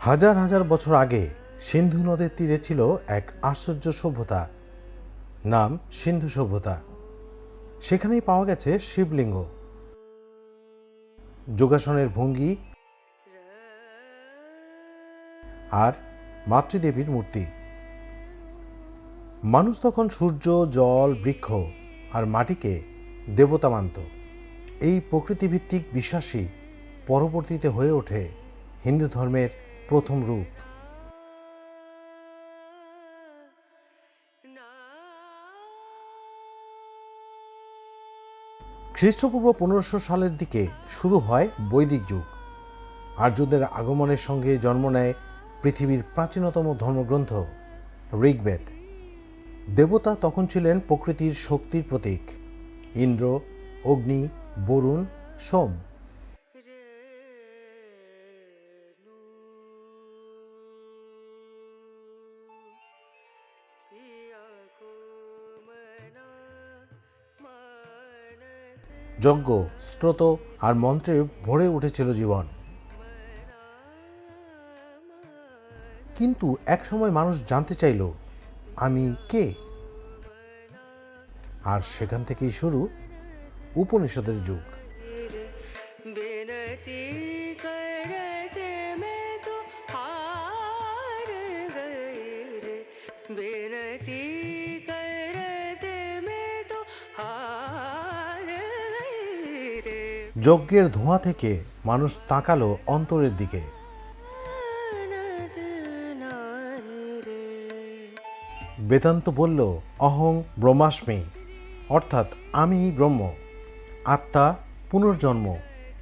হাজার হাজার বছর আগে সিন্ধু নদের তীরে ছিল এক আশ্চর্য সভ্যতা, নাম সিন্ধু সভ্যতা। সেখানেই পাওয়া গেছে শিবলিঙ্গ, যোগাসনের ভঙ্গি আর মাতৃদেবীর মূর্তি। মানুষ তখন সূর্য, জল, বৃক্ষ আর মাটিকে দেবতা মানত। এই প্রকৃতিভিত্তিক বিশ্বাসই পরবর্তীতে হয়ে ওঠে হিন্দু ধর্মের প্রথম রূপ। খ্রিস্টপূর্ব 1500 সালের দিকে শুরু হয় বৈদিক যুগ। আর্যদের আগমনের সঙ্গে জন্ম নেয় পৃথিবীর প্রাচীনতম ধর্মগ্রন্থ ঋগ্বেদ। দেবতা তখন ছিলেন প্রকৃতির শক্তির প্রতীক, ইন্দ্র, অগ্নি, বরুণ, সোম। যজ্ঞ, স্তোত্র আর মন্ত্রে ভরে উঠেছিল জীবন। কিন্তু একসময় মানুষ জানতে চাইল, আমি কে? আর সেখান থেকেই শুরু উপনিষদের যুগ। যজ্ঞের ধোঁয়া থেকে মানুষ তাকালো অন্তরের দিকে। বেদান্ত বলল, অহং ব্রহ্মাস্মি, অর্থাৎ আমি ব্রহ্ম। আত্মা, পুনর্জন্ম,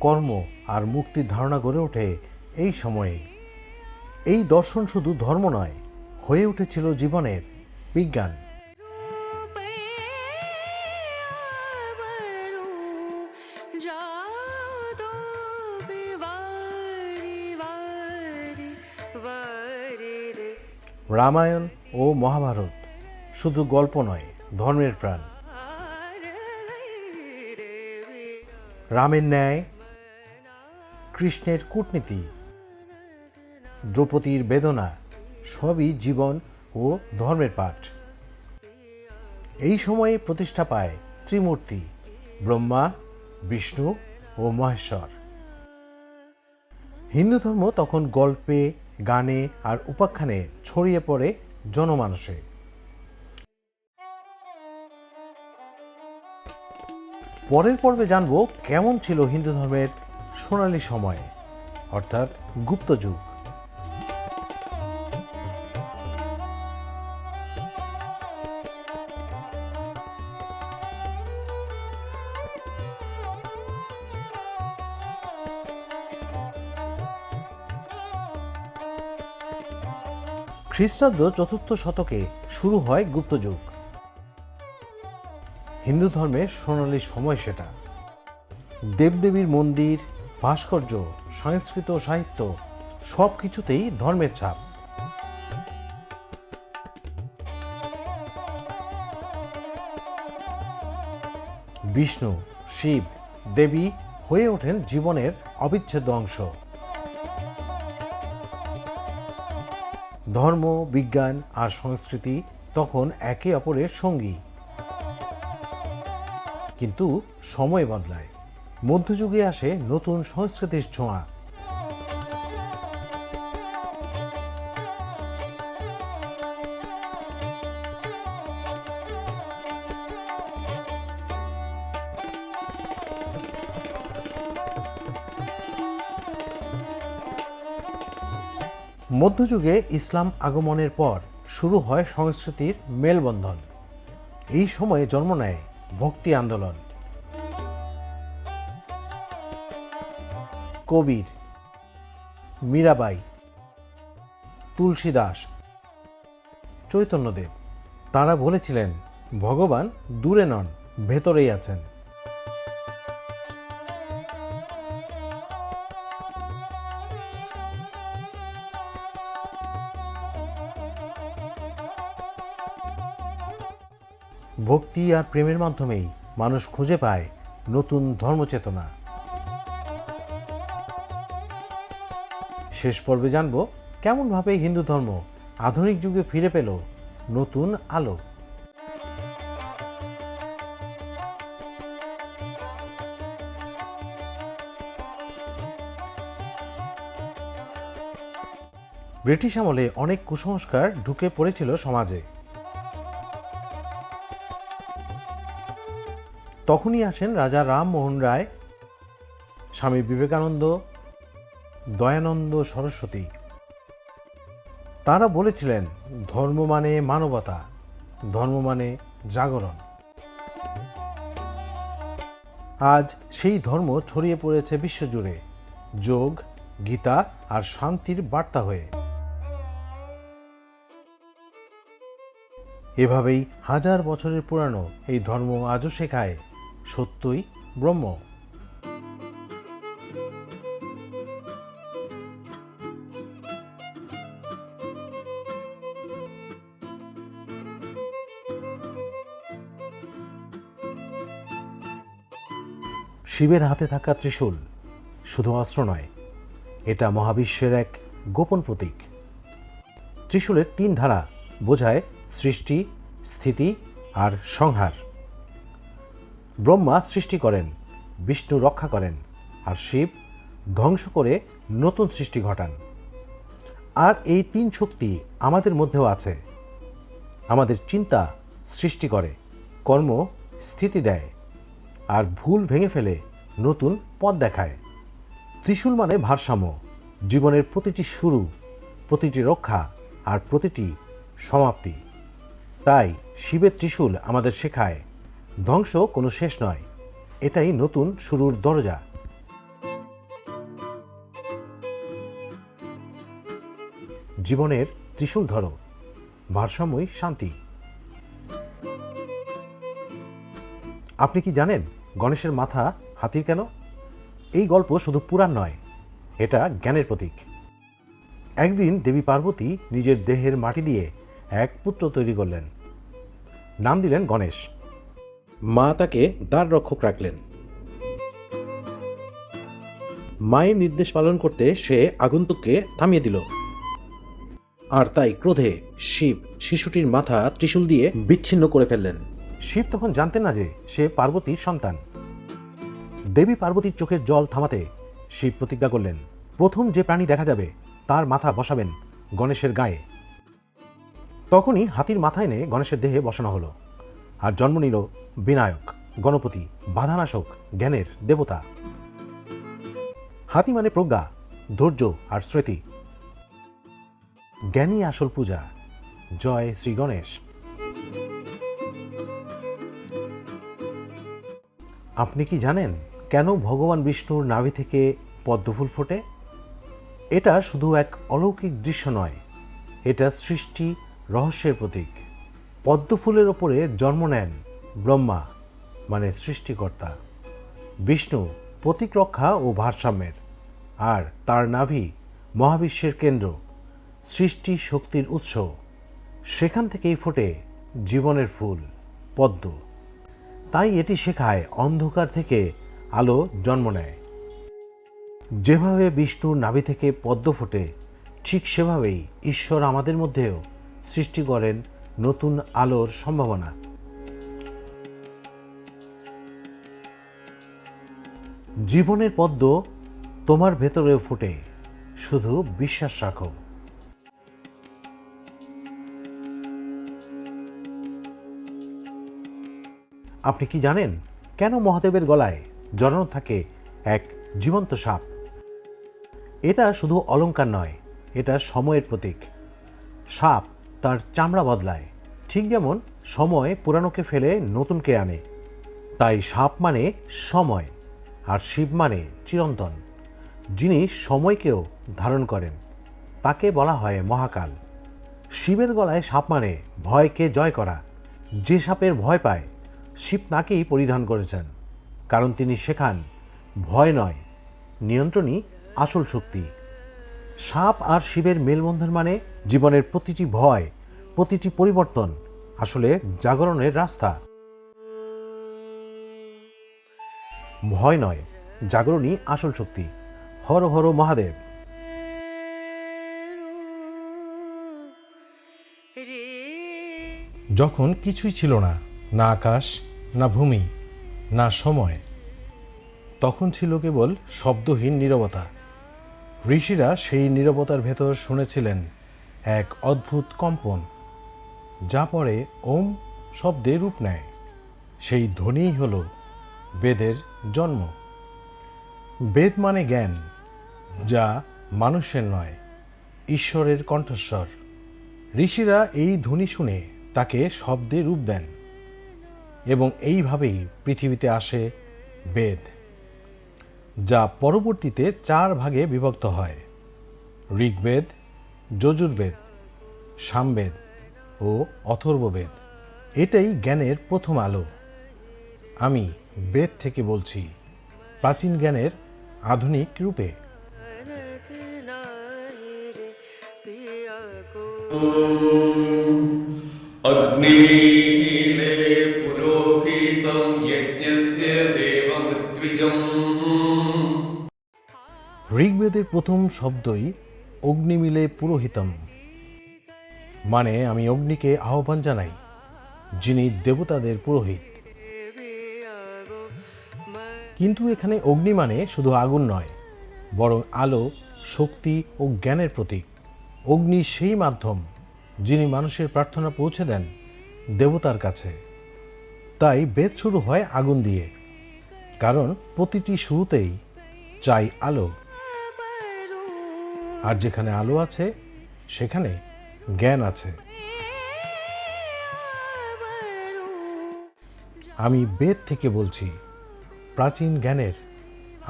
কর্ম আর মুক্তির ধারণা গড়ে ওঠে এই সময়ে। এই দর্শন শুধু ধর্ম নয়, হয়ে উঠেছিল জীবনের বিজ্ঞান। রামায়ণ ও মহাভারত শুধু গল্প নয়, ধর্মের প্রাণ। রামের ন্যায়, কৃষ্ণের কূটনীতি, দ্রৌপদীর বেদনা সবই জীবন ও ধর্মের পাঠ। এই সময়ে প্রতিষ্ঠা পায় ত্রিমূর্তি, ব্রহ্মা, বিষ্ণু ও মহেশ্বর। হিন্দু ধর্ম তখন গল্পে, গানে আর উপাখ্যানে ছড়িয়ে পড়ে জনমানসে। পরের পর্বে জানব কেমন ছিল হিন্দু ধর্মের সোনালী সময়, অর্থাৎ গুপ্ত যুগ। খ্রিস্টাব্দ 4th শতকে শুরু হয় গুপ্তযুগ। হিন্দু ধর্মের সোনালী সময় সেটা। দেবদেবীর মন্দির, ভাস্কর্য, সংস্কৃত সাহিত্য সব কিছুতেই ধর্মের ছাপ। বিষ্ণু, শিব, দেবী হয়ে ওঠেন জীবনের অবিচ্ছেদ্য অংশ। ধর্ম, বিজ্ঞান আর সংস্কৃতি তখন একে অপরের সঙ্গী। কিন্তু সময় বদলায়। মধ্যযুগে আসে নতুন সংস্কৃতির ছোঁয়া। মধ্যযুগে ইসলাম আগমনের পর শুরু হয় সংস্কৃতির মেলবন্ধন। এই সময়ে জন্ম নেয় ভক্তি আন্দোলন। কবির, মীরাবাই, তুলসী দাস, চৈতন্যদেব তারা বলেছিলেন, ভগবান দূরে নন, ভেতরেই আছেন। ভক্তি আর প্রেমের মাধ্যমেই মানুষ খুঁজে পায় নতুন ধর্মচেতনা। শেষ পর্বে জানব কেমনভাবে হিন্দু ধর্ম আধুনিক যুগে ফিরে পেল নতুন আলো। ব্রিটিশ আমলে অনেক কুসংস্কার ঢুকে পড়েছিল সমাজে। তখনই আসেন রাজা রামমোহন রায়, স্বামী বিবেকানন্দ, দয়ানন্দ সরস্বতী। তারা বলেছিলেন, ধর্ম মানে মানবতা, ধর্ম মানে জাগরণ। আজ সেই ধর্ম ছড়িয়ে পড়েছে বিশ্বজুড়ে, যোগ, গীতা আর শান্তির বার্তা হয়ে। এভাবেই হাজার বছরের পুরানো এই ধর্ম আজও শেখায় সত্যই ব্রহ্ম। শিবের হাতে থাকা ত্রিশূল শুধু অস্ত্র নয়, এটা মহাবিশ্বের এক গোপন প্রতীক। ত্রিশূলের 3 ধারা বোঝায় সৃষ্টি, স্থিতি আর সংহার। ব্রহ্মা সৃষ্টি করেন, বিষ্ণু রক্ষা করেন, আর শিব ধ্বংস করে নতুন সৃষ্টি ঘটান। আর এই 3 শক্তি আমাদের মধ্যেও আছে। আমাদের চিন্তা সৃষ্টি করে, কর্ম স্থিতি দেয়, আর ভুল ভেঙে ফেলে নতুন পথ দেখায়। ত্রিশূল মানে ভারসাম্য, জীবনের প্রতিটি শুরু, প্রতিটি রক্ষা আর প্রতিটি সমাপ্তি। তাই শিবের ত্রিশূল আমাদের শেখায়, ধ্বংস কোনো শেষ নয়, এটাই নতুন শুরুর দরজা। জীবনের ত্রিশূল ধরো, ভারসাম্যই শান্তি। আপনি কি জানেন গণেশের মাথা হাতির কেন? এই গল্প শুধু পুরাণ নয়, এটা জ্ঞানের প্রতীক। একদিন দেবী পার্বতী নিজের দেহের মাটি দিয়ে এক পুত্র তৈরি করলেন, নাম দিলেন গণেশ। মা তাকে দ্বার রক্ষক রাখলেন। মায়ের নির্দেশ পালন করতে সে আগন্তুককে থামিয়ে দিল। আর তাই ক্রোধে শিব শিশুটির মাথা ত্রিশূল দিয়ে বিচ্ছিন্ন করে ফেললেন। শিব তখন জানতেন না যে সে পার্বতীর সন্তান। দেবী পার্বতীর চোখের জল থামাতে শিব প্রতিজ্ঞা করলেন, প্রথম যে প্রাণী দেখা যাবে তার মাথা বসাবেন গণেশের গায়ে। তখনই হাতির মাথা এনে গণেশের দেহে বসানো হলো, আর জন্ম নিল বিনায়ক, গণপতি, বাধানাশক, জ্ঞানের দেবতা। হাতি মানে প্রজ্ঞা, ধৈর্য আর স্মৃতি। জ্ঞানী আসল পূজা। জয় শ্রী গণেশ। আপনি কি জানেন কেন ভগবান বিষ্ণুর নাভি থেকে পদ্মফুল ফোটে? এটা শুধু এক অলৌকিক দৃশ্য নয়, এটা সৃষ্টি রহস্যের প্রতীক। পদ্মফুলের ওপরে জন্ম নেন ব্রহ্মা, মানে সৃষ্টিকর্তা, বিষ্ণু প্রতীক রক্ষা ও ভারসাম্যের, আর তার নাভি মহাবিশ্বের কেন্দ্র, সৃষ্টি শক্তির উৎস। সেখান থেকেই ফোটে জীবনের ফুল পদ্ম। তাই এটি শেখায় অন্ধকার থেকে আলো জন্ম নেয়। যেভাবে বিষ্ণুর নাভি থেকে পদ্ম ফোটে, ঠিক সেভাবেই ঈশ্বর আমাদের মধ্যেও সৃষ্টি করেন নতুন আলোর সম্ভাবনা। জীবনের পদ্ম তোমার ভেতরেও ফোটে, শুধু বিশ্বাস রাখো। আপনি কি জানেন কেন মহাদেবের গলায় জড়ানো থাকে এক জীবন্ত সাপ? এটা শুধু অলংকার নয়, এটা সময়ের প্রতীক। সাপ তার চামড়া বদলায়, ঠিক যেমন সময় পুরানোকে ফেলে নতুনকে আনে। তাই সাপ মানে সময়, আর শিব মানে চিরন্তন, যিনি সময়কেও ধারণ করেন। তাকে বলা হয় মহাকাল। শিবের গলায় সাপ মানে ভয়কে জয় করা। যে সাপের ভয় পায়, শিব তাকেই পরিধান করেছেন, কারণ তিনি শেখান ভয় নয়, নিয়ন্ত্রণই আসল শক্তি। সাপ আর শিবের মেলবন্ধন মানে জীবনের প্রতিটি ভয়, প্রতিটি পরিবর্তন আসলে জাগরণের রাস্তা। ভয় নয়, জাগরণই আসল শক্তি। হর হর মহাদেব। যখন কিছুই ছিল না, না আকাশ, না ভূমি, না সময়, তখন ছিল কেবল শব্দহীন নীরবতা। ঋষিরা সেই নীরবতার ভেতর শুনেছিলেন এক অদ্ভুত কম্পন, যা পরে ওম শব্দে রূপ নেয়। সেই ধ্বনিই হল বেদের জন্ম। বেদ মানে জ্ঞান, যা মানুষের নয়, ঈশ্বরের কণ্ঠস্বর। ঋষিরা এই ধ্বনি শুনে তাকে শব্দে রূপ দেন, এবং এইভাবেই পৃথিবীতে আসে বেদ, যা পরবর্তীতে 4 ভাগে বিভক্ত হয়: ঋগ্বেদ, যজুর্বেদ, সামবেদ ও অথর্ববেদ। এটাই জ্ঞানের প্রথম আলো। আমি বেদ থেকে বলছি, প্রাচীন জ্ঞানের আধুনিক রূপে। अग्निमीले पुरोहितं यज्ञस्य देवमृत्विजम्। ঋগ্বেদের প্রথম শব্দই অগ্নিমিলে পুরোহিতম, মানে আমি অগ্নিকে আহ্বান জানাই, যিনি দেবতাদের পুরোহিত। কিন্তু এখানে অগ্নি মানে শুধু আগুন নয়, বরং আলো, শক্তি ও জ্ঞানের প্রতীক। অগ্নি সেই মাধ্যম যিনি মানুষের প্রার্থনা পৌঁছে দেন দেবতার কাছে। তাই বেদ শুরু হয় আগুন দিয়ে, কারণ প্রতিটি শুরুতেই চাই আলো, আর যেখানে আলো আছে সেখানে জ্ঞান আছে। আমি বেদ থেকে বলছি, প্রাচীন জ্ঞানের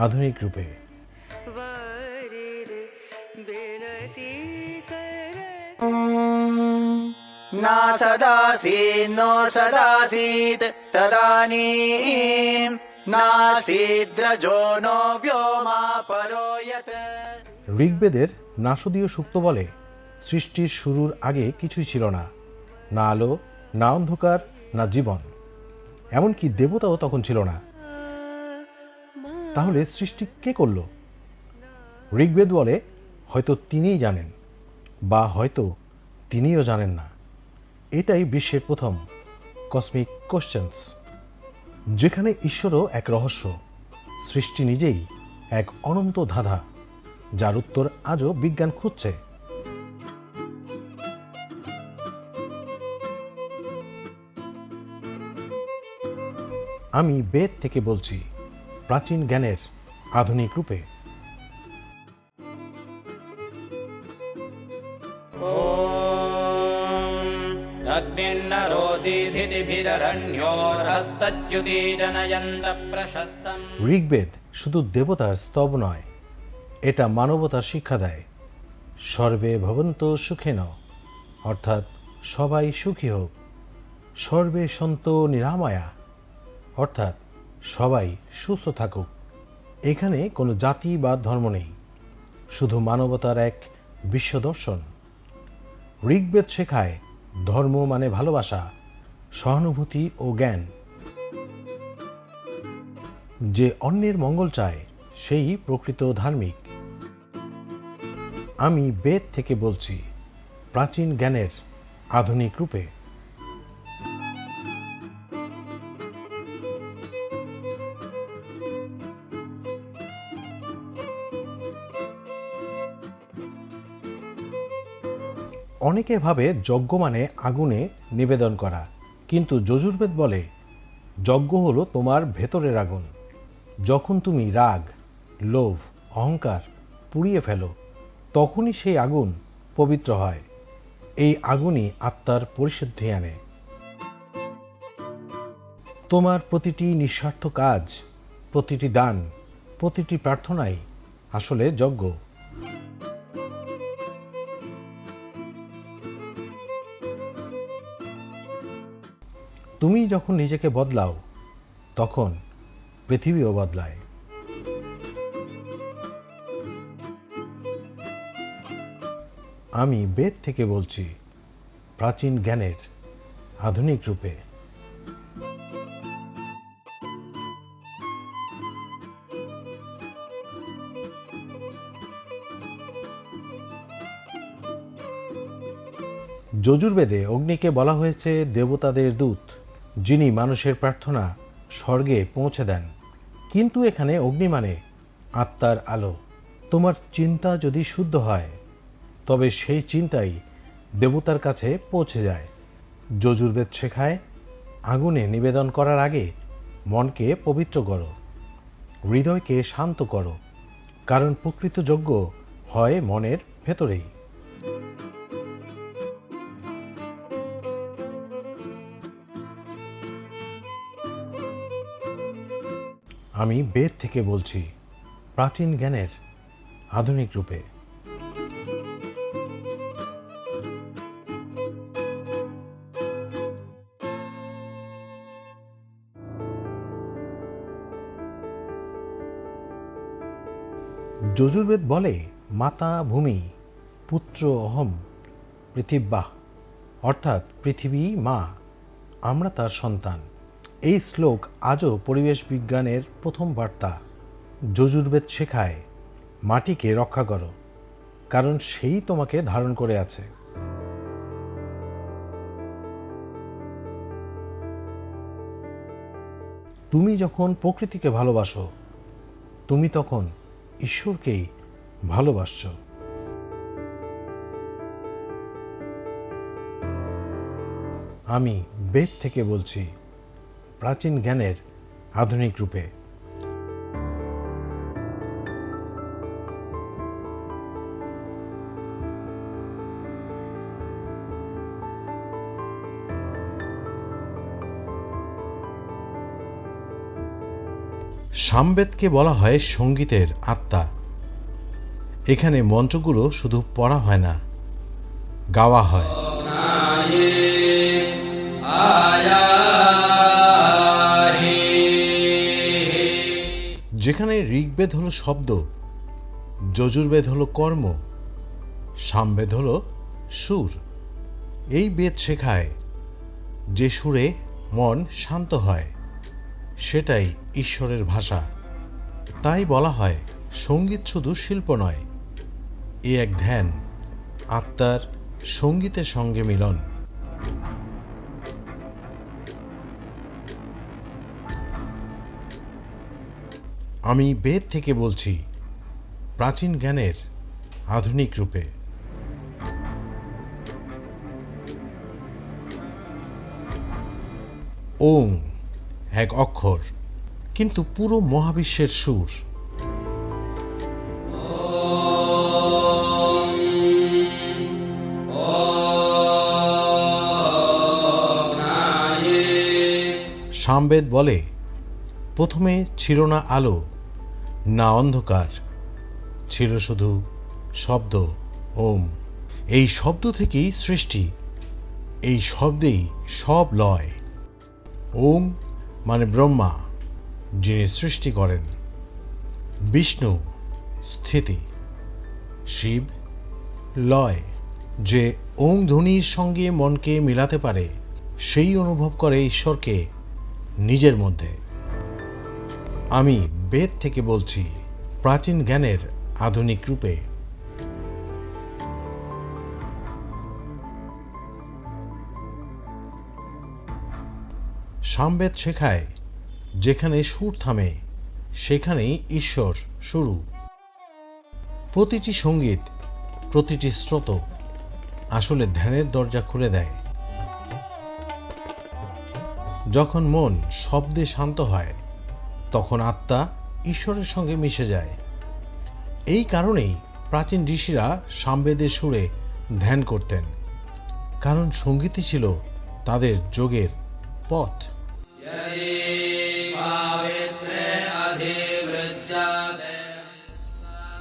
আধুনিক রূপে। ना सदासीन्नो सदासीत् तदानीं नासीद्रजो नो व्योमा परो यत्। ঋগ্বেদের নাসদীয় সূক্ত বলে, সৃষ্টির শুরুর আগে কিছুই ছিল না, না আলো, না অন্ধকার, না জীবন, এমনকি দেবতাও তখন ছিল না। তাহলে সৃষ্টি কে করল? ঋগ্বেদ বলে, হয়তো তিনিই জানেন, বা হয়তো তিনিও জানেন না। এটাই বিশ্বের প্রথম কসমিক কোশ্চেন্স, যেখানে ঈশ্বরও এক রহস্য, সৃষ্টি নিজেই এক অনন্ত ধাঁধা, যার উত্তর আজও বিজ্ঞান খুঁজছে। আমি বেদ থেকে বলছি, প্রাচীন জ্ঞানের আধুনিক রূপে। ঋগ্বেদ শুধু দেবতার স্তব নয়, এটা মানবতার শিক্ষা দেয়। সর্বে ভবন্ত সুখেন, অর্থাৎ সবাই সুখী হোক। সর্বে সন্তু নিরাময়া, অর্থাৎ সবাই সুস্থ থাকুক। এখানে কোনো জাতি বা ধর্ম নেই, শুধু মানবতার এক বিশ্বদর্শন। ঋগ্বেদ শেখায় ধর্ম মানে ভালোবাসা, সহানুভূতি ও জ্ঞান। যে অন্যের মঙ্গল চায় সেই প্রকৃত ধার্মিক। আমি বেদ থেকে বলছি, প্রাচীন জ্ঞানের আধুনিক রূপে। অনেকে ভাবে যজ্ঞ মানে আগুনে নিবেদন করা, কিন্তু যজুর্বেদ বলে যজ্ঞ হলো তোমার ভেতরের আগুন। যখন তুমি রাগ, লোভ, অহংকার পুড়িয়ে ফেলো, তখনই সেই আগুন পবিত্র হয়। এই আগুনই আত্মার পরিশুদ্ধি আনে। তোমার প্রতিটি নিঃস্বার্থ কাজ, প্রতিটি দান, প্রতিটি প্রার্থনাই আসলে যজ্ঞ। তুমি যখন নিজেকে বদলাও, তখন পৃথিবীও বদলায়। আমি বেদ থেকে বলছি, প্রাচীন জ্ঞানের আধুনিক রূপে। যজুর্বেদে অগ্নিকে বলা হয়েছে দেবতাদের দূত, যিনি মানুষের প্রার্থনা স্বর্গে পৌঁছে দেন। কিন্তু এখানে অগ্নি মানে আত্মার আলো। তোমার চিন্তা যদি শুদ্ধ হয়, তবে সেই চিন্তাই দেবতার কাছে পৌঁছে যায়। যজুর্বেদ শেখায় আগুনে নিবেদন করার আগে মনকে পবিত্র করো, হৃদয়কে শান্ত করো, কারণ প্রকৃত যজ্ঞ হয় মনের ভেতরেই। আমি বেদ থেকে বলছি, প্রাচীন জ্ঞানের আধুনিক রূপে। যজুর্বেদ বলে, মাতা ভূমি, পুত্র অহম, পৃথিব্যাঃ, অর্থাৎ পৃথিবী মা, আমরা তার সন্তান। এই শ্লোক আজও পরিবেশ বিজ্ঞানের প্রথম বার্তা। যজুর্বেদ শেখায় মাটিকে রক্ষা করো, কারণ সেই তোমাকে ধারণ করে আছে। তুমি যখন প্রকৃতিকে ভালোবাসো, তুমি তখন ঈশ্বরকেই ভালোবাসছো। আমি বেদ থেকে বলছি, প্রাচীন জ্ঞানের আধুনিক রূপে। সামবেদকে বলা হয় সঙ্গীতের আত্মা। এখানে মন্ত্রগুলো শুধু পড়া হয় না, গাওয়া হয়। যেখানে ঋগ্বেদ হলো শব্দ, যজুর্বেদ হলো কর্ম, সামবেদ হলো সুর। এই বেদ শেখায় যে সুরে মন শান্ত হয়, সেটাই ঈশ্বরের ভাষা। তাই বলা হয় সঙ্গীত শুধু শিল্প নয়, এ এক ধ্যান, আত্মার সঙ্গীতের সঙ্গে মিলন। আমি বেদ থেকে বলছি, প্রাচীন জ্ঞানের আধুনিক রূপে। ওং এক অক্ষর, কিন্তু পুরো মহাবিশ্বের সুর। সামবেদ বলে, প্রথমে ছিল না আলো, না অন্ধকার, ছিল শুধু শব্দ ওম। এই শব্দ থেকেই সৃষ্টি, এই শব্দেই সব লয়। ওম মানে ব্রহ্মা, যিনি সৃষ্টি করেন, বিষ্ণু স্থিতি, শিব লয়। যে ওম ধ্বনির সঙ্গে মনকে মিলাতে পারে, সেই অনুভব করে ঈশ্বরকে নিজের মধ্যে। আমি বেদ থেকে বলছি, প্রাচীন জ্ঞানের আধুনিক রূপে। সামবেদ শেখায়, যেখানে সুর থামে, সেখানেই ঈশ্বর শুরু। প্রতিটি সঙ্গীত, প্রতিটি স্রোত আসলে ধ্যানের দরজা খুলে দেয়। যখন মন শব্দে শান্ত হয়, তখন আত্মা ঈশ্বরের সঙ্গে মিশে যায়। এই কারণেই প্রাচীন ঋষিরা সামবেদের সুরে ধ্যান করতেন, কারণ সঙ্গীতই ছিল তাদের যোগের পথ।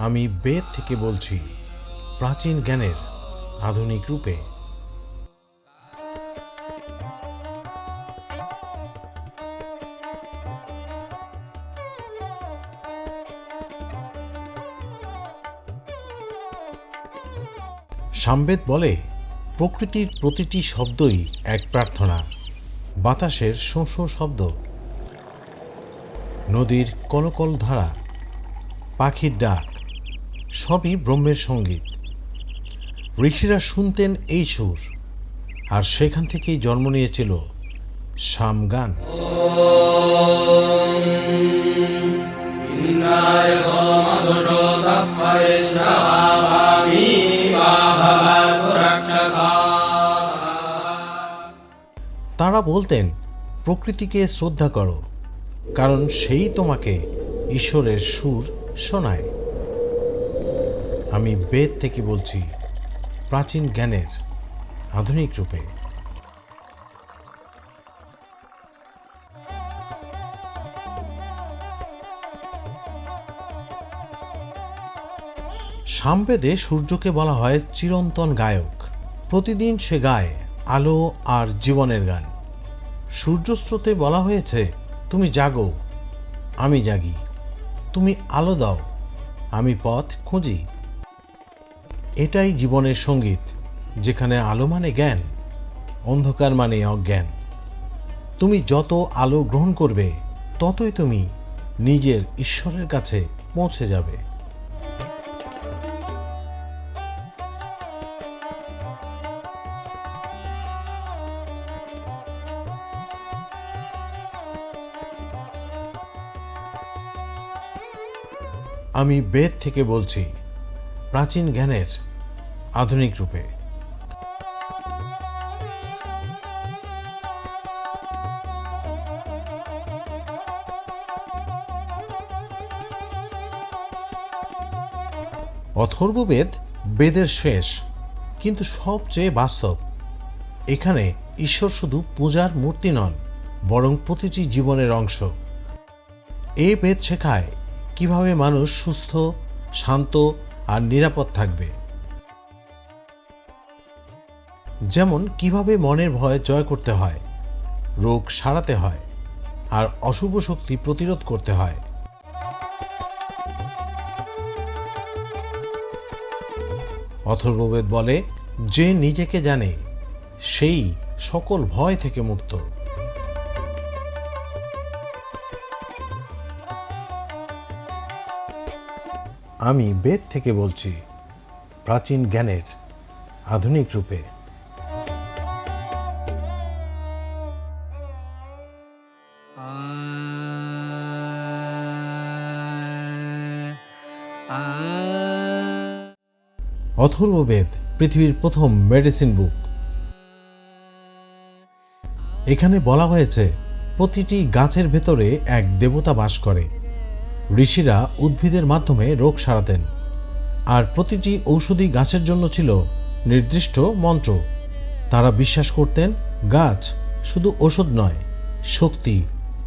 আমি বেদ থেকে বলছি, প্রাচীন জ্ঞানের আধুনিক রূপে। সামবেদ বলে, প্রকৃতির প্রতিটি শব্দই এক প্রার্থনা। বাতাসের শোঁ শোঁ শব্দ, নদীর কলকল ধারা, পাখির ডাক, সবই ব্রহ্মের সঙ্গীত। ঋষিরা শুনতেন এই সুর, আর সেখান থেকেই জন্ম নিয়েছিল সামগান। তারা বলতেন, প্রকৃতিকে শ্রদ্ধা করো, কারণ সেই তোমাকে ঈশ্বরের সুর শোনায়। আমি বেদ থেকে বলছি, প্রাচীন জ্ঞানের আধুনিক রূপে। সামবেদে সূর্যকে বলা হয় চিরন্তন গায়ক। প্রতিদিন সে গায় আলো আর জীবনের গান। সূর্যস্রোতে বলা হয়েছে, তুমি জাগো, আমি জাগি, তুমি আলো দাও, আমি পথ খুঁজি। এটাই জীবনের সঙ্গীত, যেখানে আলো মানে জ্ঞান, অন্ধকার মানে অজ্ঞান। তুমি যত আলো গ্রহণ করবে, ততই তুমি নিজের ঈশ্বরের কাছে পৌঁছে যাবে। আমি বেদ থেকে বলছি, প্রাচীন জ্ঞানের আধুনিক রূপে। অথর্ববেদ বেদের শেষ, কিন্তু সবচেয়ে বাস্তব। এখানে ঈশ্বর শুধু পূজার মূর্তি নন, বরং প্রতিটি জীবনের অংশ। এই বেদ শেখায় কিভাবে মানুষ সুস্থ, শান্ত আর নিরাপদ থাকবে। যেমন কিভাবে মনের ভয় জয় করতে হয়, রোগ সারাতে হয়, আর অশুভ শক্তি প্রতিরোধ করতে হয়। অথর্ববেদ বলে, যে নিজেকে জানে সেই সকল ভয় থেকে মুক্ত। আমি বেদ থেকে বলছি, প্রাচীন জ্ঞানের আধুনিক রূপে। অথর্ববেদ পৃথিবীর প্রথম মেডিসিন বুক। এখানে বলা হয়েছে, প্রতিটি গাছের ভেতরে এক দেবতা বাস করে। ঋষিরা উদ্ভিদের মাধ্যমে রোগ সারাতেন, আর প্রতিটি ঔষধি গাছের জন্য ছিল নির্দিষ্ট মন্ত্র। তারা বিশ্বাস করতেন, গাছ শুধু ওষুধ নয়, শক্তি,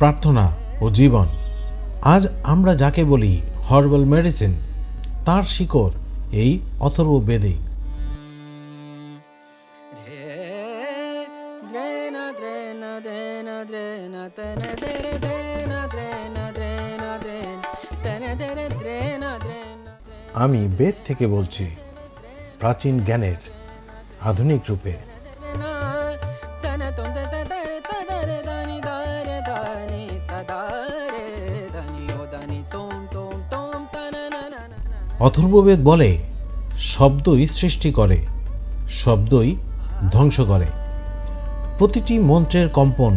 প্রার্থনা ও জীবন। আজ আমরা যাকে বলি হার্বাল মেডিসিন, তার শিকড় এই অথর্ববেদেই। আমি বেদ থেকে বলছি, প্রাচীন জ্ঞানের আধুনিক রূপে। অথর্ববেদ বলে, শব্দই সৃষ্টি করে, শব্দই ধ্বংস করে। প্রতিটি মন্ত্রের কম্পন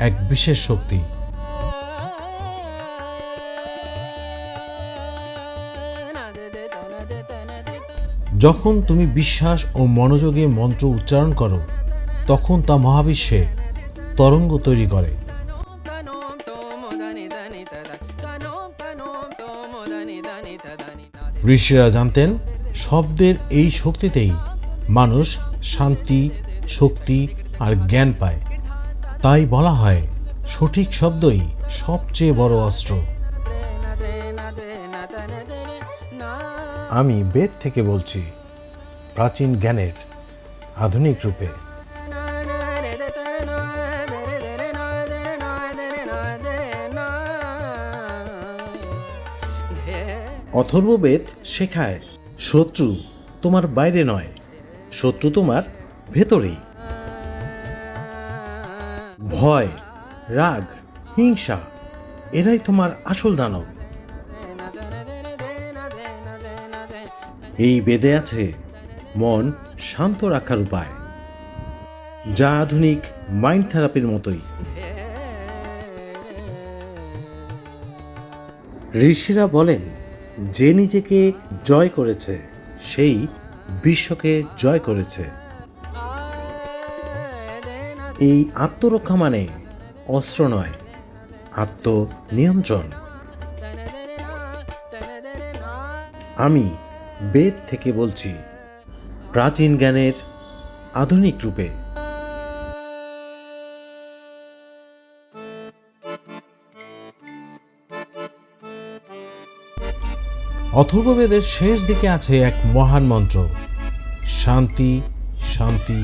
এক বিশেষ শক্তি। যখন তুমি বিশ্বাস ও মনোযোগে মন্ত্র উচ্চারণ করো, তখন তা মহাবিশ্বে তরঙ্গ তৈরি করে। ঋষিরা জানতেন, শব্দের এই শক্তিতেই মানুষ শান্তি, শক্তি আর জ্ঞান পায়। তাই বলা হয়, সঠিক শব্দই সবচেয়ে বড় অস্ত্র। আমি বেদ থেকে বলছি, প্রাচীন জ্ঞানের আধুনিক রূপে। অথর্ববেদ শেখায়, শত্রু তোমার বাইরে নয়, শত্রু তোমার ভেতরেই। ভয়, রাগ, হিংসা, এরাই তোমার আসল দানব। এই বেদে আছে মন শান্ত রাখার উপায়। যা আধুনিক মাইন্ড থেরাপির মতোই। ঋষিরা বলেন, যে নিজেকে জয় করেছে সেই বিশ্বকে জয় করেছে। এই আত্মরক্ষা মানে অস্ত্র নয়, আত্মনিয়ন্ত্রণ। আমি বেদ থেকে বলছি, প্রাচীন জ্ঞানের আধুনিক রূপে। অথর্ববেদের শেষ দিকে আছে এক মহান মন্ত্র, শান্তি শান্তি।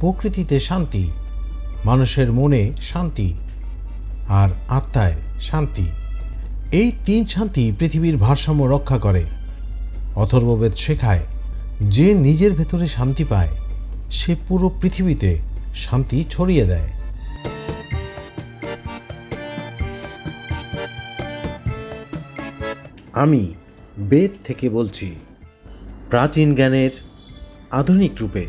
প্রকৃতিতে শান্তি, মানুষের মনে শান্তি, আর আত্মায় শান্তি। এই তিন শান্তি পৃথিবীর ভারসাম্য রক্ষা করে। অথর্ববেদ শেখায়, যে নিজের ভেতরে শান্তি পায় সে পুরো পৃথিবীতে শান্তি ছড়িয়ে দেয়। আমি বেদ থেকে বলছি, প্রাচীন জ্ঞানের আধুনিক রূপে।